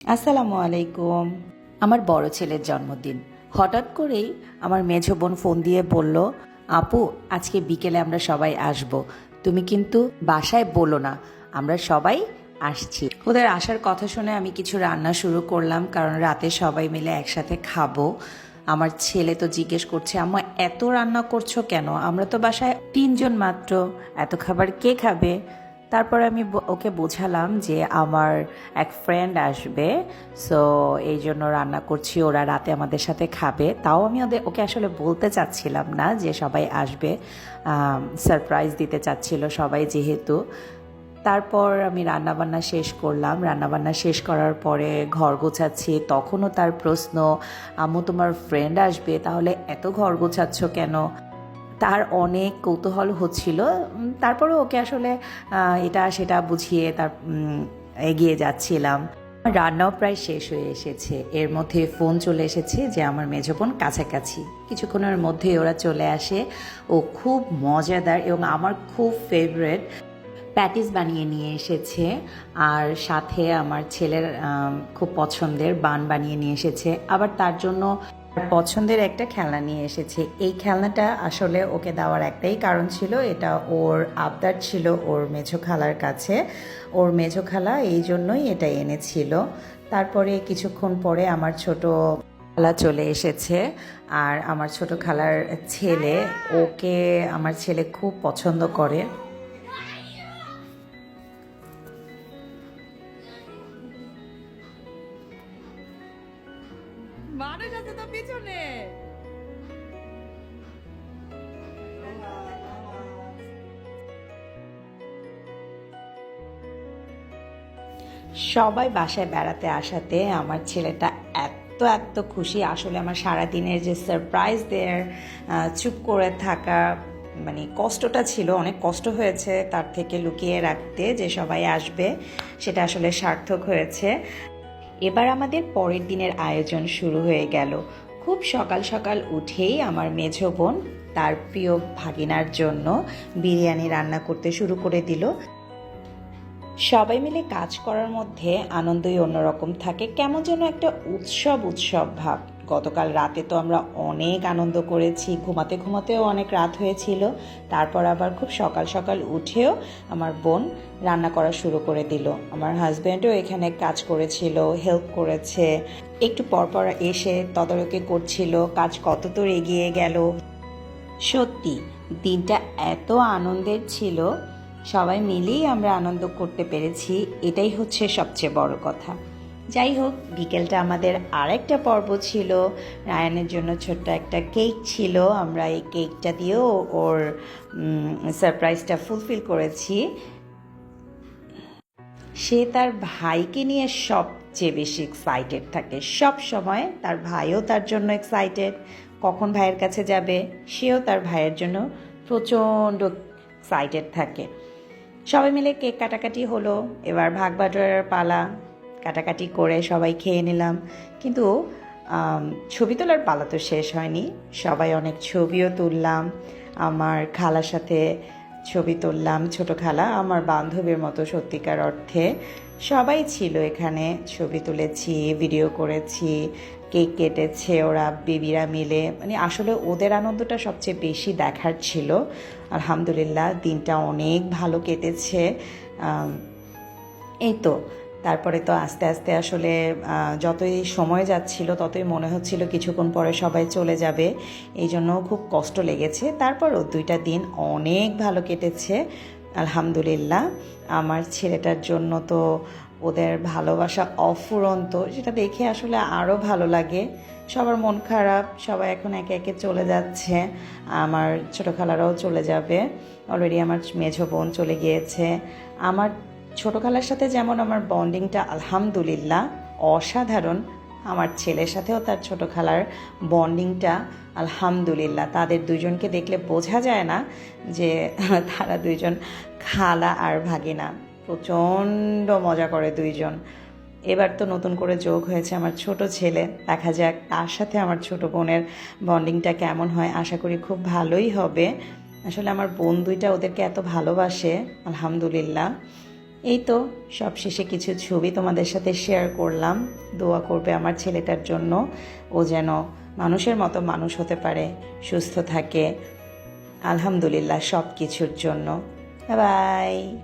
আসসালামু আলাইকুম। আমার বড় ছেলের জন্মদিন। হঠাৎ করেই আমার মেঝো বোন ফোন দিয়ে বলল, আপু আজকে বিকেলে আমরা সবাই আসব। তুমি কিন্তু বাসায় বলো না, আমরা সবাই আসছি। ওদের আসার কথা শুনে আমি কিছু রান্না শুরু করলাম, কারণ রাতে সবাই মিলে একসাথে খাবো। আমার ছেলে তো জিজ্ঞেস করছে, আম্মা এত রান্না করছো কেন? আমরা তো বাসায় 3 জন মাত্র, এত খাবার কে খাবে? তারপর আমি ওকে বোঝালাম যে আমার এক ফ্রেন্ড আসবে, সো এই জন্য রান্না করছি, ওরা রাতে আমাদের সাথে খাবে। তাও আমি ওকে আসলে বলতে চাচ্ছিলাম না যে সবাই আসবে, সারপ্রাইজ দিতে চাচ্ছিল সবাই যেহেতু। তারপর আমি রান্নাবান্না শেষ করলাম। রান্নাবান্না শেষ করার পরে ঘর গোছাচ্ছি, তখনও তার প্রশ্ন, আম্মু তোমার ফ্রেন্ড আসবে, তাহলে এত ঘর গোছাচ্ছ কেন? তার অনেক কৌতূহল হচ্ছিল। তারপরে ওকে আসলে এটা সেটা বুঝিয়ে এগিয়ে যাচ্ছিলাম। রান্নাও প্রায় শেষ হয়ে এসেছে, এর মধ্যে ফোন চলে এসেছে যে আমার মেঝো বোন কাছাকাছি। কিছুক্ষণের মধ্যেই ওরা চলে আসে। ও খুব মজাদার এবং আমার খুব ফেভারেট প্যাটিস বানিয়ে নিয়ে এসেছে, আর সাথে আমার ছেলের খুব পছন্দের বান বানিয়ে নিয়ে এসেছে। আবার তার জন্য পছন্দের একটা খেলনা নিয়ে এসেছে। এই খেলনাটা আসলে ওকে দেওয়ার একটাই কারণ ছিল, এটা ওর আবদার ছিল ওর মেঝো খালার কাছে। ওর মেঝো খালা এই জন্যই এটা এনেছিল। তারপরে কিছুক্ষণ পরে আমার ছোট খালা চলে এসেছে, আর আমার ছোট খালার ছেলে, ওকে আমার ছেলে খুব পছন্দ করে। মানুষ আছে তো পিছনে। সবাই বাসায় বেড়াতে আসাতে আমার ছেলেটা এত এত খুশি। আসলে আমার সারাদিনের যে সারপ্রাইজ দেয়ার চুপ করে থাকা মানে কষ্টটা ছিল, অনেক কষ্ট হয়েছে তার থেকে লুকিয়ে রাখতে যে সবাই আসবে, সেটা আসলে সার্থক হয়েছে। এবার আমাদের পরের দিনের আয়োজন শুরু হয়ে গেল। খুব সকাল সকাল উঠেই আমার মেঝো বোন তার প্রিয় ভাগিনার জন্য বিরিয়ানি রান্না করতে শুরু করে দিল। সবাই মিলে কাজ করার মধ্যে আনন্দই অন্যরকম থাকে, কেমন যেন একটা উৎসব উৎসব ভাব। গতকাল রাতে তো আমরা অনেক আনন্দ করেছি, ঘুমাতে ঘুমাতেও অনেক রাত হয়েছিল। তারপর আবার খুব সকাল সকাল উঠেও আমার বোন রান্না করা শুরু করে দিল। আমার হাজব্যান্ডও এখানে কাজ করেছিল, হেল্প করেছে, একটু পরপর এসে তদারকি করছিল কাজ কতদূর এগিয়ে গেল। সত্যি দিনটা এত আনন্দের ছিল, সবাই মিলেই আমরা আনন্দ করতে পেরেছি, এটাই হচ্ছে সবচেয়ে বড় কথা। যাই হোক, বিকেলটা আমাদের আরেকটা পর্ব ছিল। রায়ানের জন্য ছোট্ট একটা কেক ছিল, আমরা এই কেকটা দিয়েও ওর সারপ্রাইজটা ফুলফিল করেছি। সে তার ভাইকে নিয়ে সবচেয়ে বেশি এক্সাইটেড থাকে, সব সময় তার ভাইও তার জন্য এক্সাইটেড, কখন ভাইয়ের কাছে যাবে, সেও তার ভাইয়ের জন্য প্রচণ্ড এক্সাইটেড থাকে। সবাই মিলে কেক কাটাকাটি হলো, এবার ভাগ বাটোয়ারার পালা। কাটাকাটি করে সবাই খেয়ে নিলাম, কিন্তু ছবি তোলার পালা তো শেষ হয়নি। সবাই অনেক ছবিও তুললাম, আমার খালার সাথে ছবি তুললাম। ছোট খালা আমার বান্ধবীর মতো সত্যিকার অর্থে, সবাই ছিল এখানে, ছবি তুলেছি, ভিডিও করেছি, কেক কেটেছে ওরা বেবিরা মিলে। মানে আসলে ওদের আনন্দটা সবচেয়ে বেশি দেখার ছিল। আলহামদুলিল্লাহ দিনটা অনেক ভালো কেটেছে। এই তো, তারপরে তো আস্তে আস্তে আসলে যতই সময় যাচ্ছিল ততই মনে হচ্ছিল কিছুক্ষণ পরে সবাই চলে যাবে, এই জন্য খুব কষ্ট লেগেছে। তারপরও 2টা দিন অনেক ভালো কেটেছে আলহামদুলিল্লাহ। আমার ছেলেটার জন্য তো ওদের ভালোবাসা অফুরন্ত, সেটা দেখে আসলে আরও ভালো লাগে। সবার মন খারাপ, সবাই এখন একে একে চলে যাচ্ছে। আমার ছোটো খালারাও চলে যাবে, অলরেডি আমার মেঝো বোন চলে গিয়েছে। আমার ছোটো খালার সাথে যেমন আমার বন্ডিংটা আলহামদুলিল্লাহ অসাধারণ, আমার ছেলের সাথেও তার ছোটো খালার বন্ডিংটা আলহামদুলিল্লাহ। তাদের দুজনকে দেখলে বোঝা যায় না যে তারা দুইজন খালা আর ভাগিনা, প্রচণ্ড মজা করে দুইজন। এবার তো নতুন করে যোগ হয়েছে আমার ছোট ছেলে, দেখা যাক তার সাথে আমার ছোট বোনের বন্ডিংটা কেমন হয়। আশা করি খুব ভালোই হবে। আসলে আমার বোন দুইটা ওদেরকে এত ভালোবাসে আলহামদুলিল্লাহ। এই তো সব শেষে কিছু ছবি তোমাদের সাথে শেয়ার করলাম। দোয়া করবে আমার ছেলেটার জন্য, ও যেন মানুষের মতো মানুষ হতে পারে, সুস্থ থাকে। আলহামদুলিল্লাহ সব কিছুর জন্য। বাই।